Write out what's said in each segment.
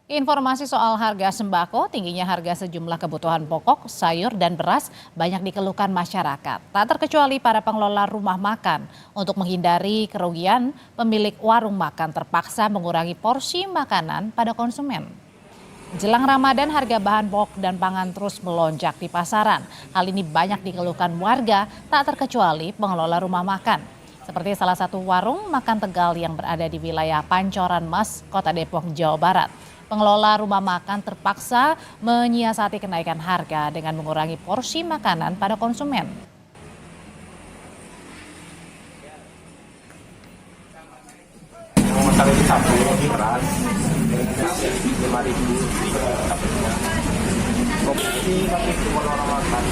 Informasi soal harga sembako, tingginya harga sejumlah kebutuhan pokok, sayur, dan beras banyak dikeluhkan masyarakat. Tak terkecuali para pengelola rumah makan. Untuk menghindari kerugian, pemilik warung makan terpaksa mengurangi porsi makanan pada konsumen. Jelang Ramadan, harga bahan pokok dan pangan terus melonjak di pasaran. Hal ini banyak dikeluhkan warga, tak terkecuali pengelola rumah makan. Seperti salah satu warung makan Tegal yang berada di wilayah Pancoran Mas, Kota Depok, Jawa Barat. Pengelola rumah makan terpaksa menyiasati kenaikan harga dengan mengurangi porsi makanan pada konsumen. Kalau di samping di beras, 5.000 kopi masih orang makan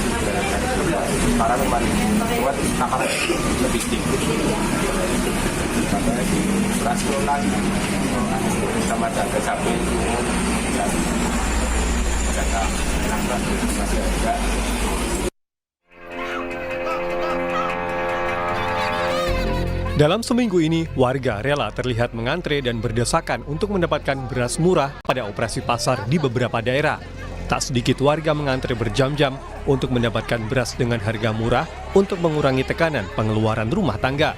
sekarang 5.000 buat kamar lebih tinggi. Sampai di beras lagi sama harga cabai dan harga nafas masih ada. Dalam seminggu ini, warga rela terlihat mengantre dan berdesakan untuk mendapatkan beras murah pada operasi pasar di beberapa daerah. Tak sedikit warga mengantre berjam-jam untuk mendapatkan beras dengan harga murah untuk mengurangi tekanan pengeluaran rumah tangga.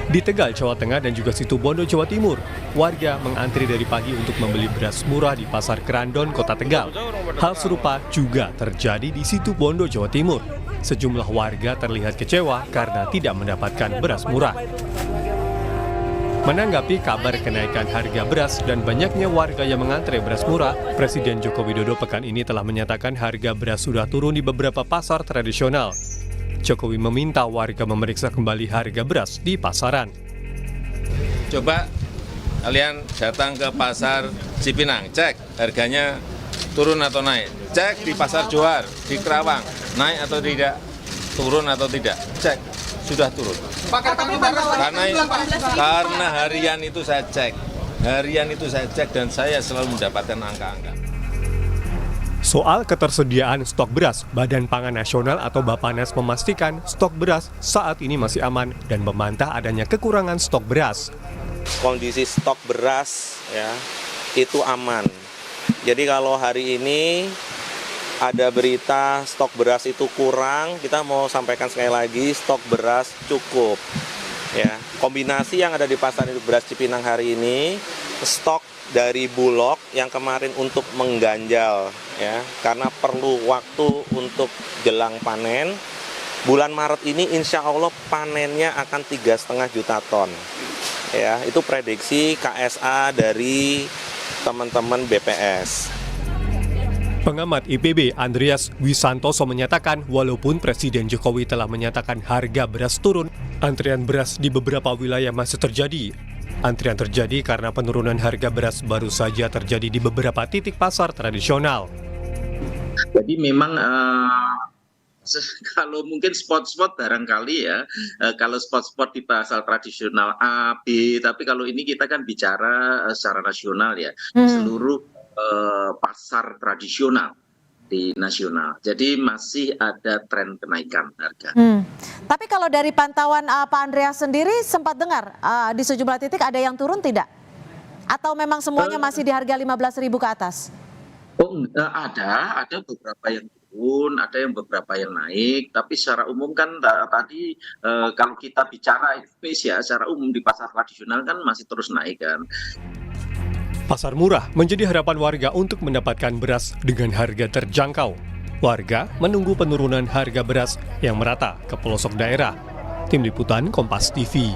Di Tegal, Jawa Tengah dan juga Situbondo, Jawa Timur, warga mengantri dari pagi untuk membeli beras murah di Pasar Kerandon, Kota Tegal. Hal serupa juga terjadi di Situbondo, Jawa Timur. Sejumlah warga terlihat kecewa karena tidak mendapatkan beras murah. Menanggapi kabar kenaikan harga beras dan banyaknya warga yang mengantre beras murah, Presiden Joko Widodo pekan ini telah menyatakan harga beras sudah turun di beberapa pasar tradisional. Jokowi meminta warga memeriksa kembali harga beras di pasaran. Coba kalian datang ke pasar Cipinang, cek harganya turun atau naik. Cek di pasar Johar, di Kerawang, naik atau tidak, turun atau tidak. Cek, sudah turun. Karena harian itu saya cek. Harian itu saya cek dan saya selalu mendapatkan angka-angka. Soal ketersediaan stok beras, Badan Pangan Nasional atau Bappenas memastikan stok beras saat ini masih aman dan membantah adanya kekurangan stok beras. Kondisi stok beras ya itu aman. Jadi kalau hari ini ada berita stok beras itu kurang, kita mau sampaikan sekali lagi stok beras cukup. Ya, kombinasi yang ada di pasar induk beras Cipinang hari ini, stok dari Bulog yang kemarin untuk mengganjal ya, karena perlu waktu untuk jelang panen. Bulan Maret ini insya Allah panennya akan 3,5 juta ton. Ya, itu prediksi KSA dari teman-teman BPS. Pengamat IPB Andreas Wisantoso menyatakan walaupun Presiden Jokowi telah menyatakan harga beras turun, antrian beras di beberapa wilayah masih terjadi. Antrian terjadi karena penurunan harga beras baru saja terjadi di beberapa titik pasar tradisional. Jadi memang kalau mungkin spot-spot barangkali ya, kalau spot-spot di pasar tradisional A, B, tapi kalau ini kita kan bicara secara nasional ya, seluruh pasar tradisional di nasional. Jadi masih ada tren kenaikan harga. Tapi kalau dari pantauan Pak Andreas sendiri sempat dengar di sejumlah titik ada yang turun tidak? Atau memang semuanya masih di harga 15.000 ke atas? Oh, ada beberapa yang turun, ada yang beberapa yang naik, tapi secara umum kan tadi kalau kita bicara ya, secara umum di pasar tradisional kan masih terus naik kan. Pasar murah menjadi harapan warga untuk mendapatkan beras dengan harga terjangkau. Warga menunggu penurunan harga beras yang merata ke pelosok daerah. Tim Liputan Kompas TV.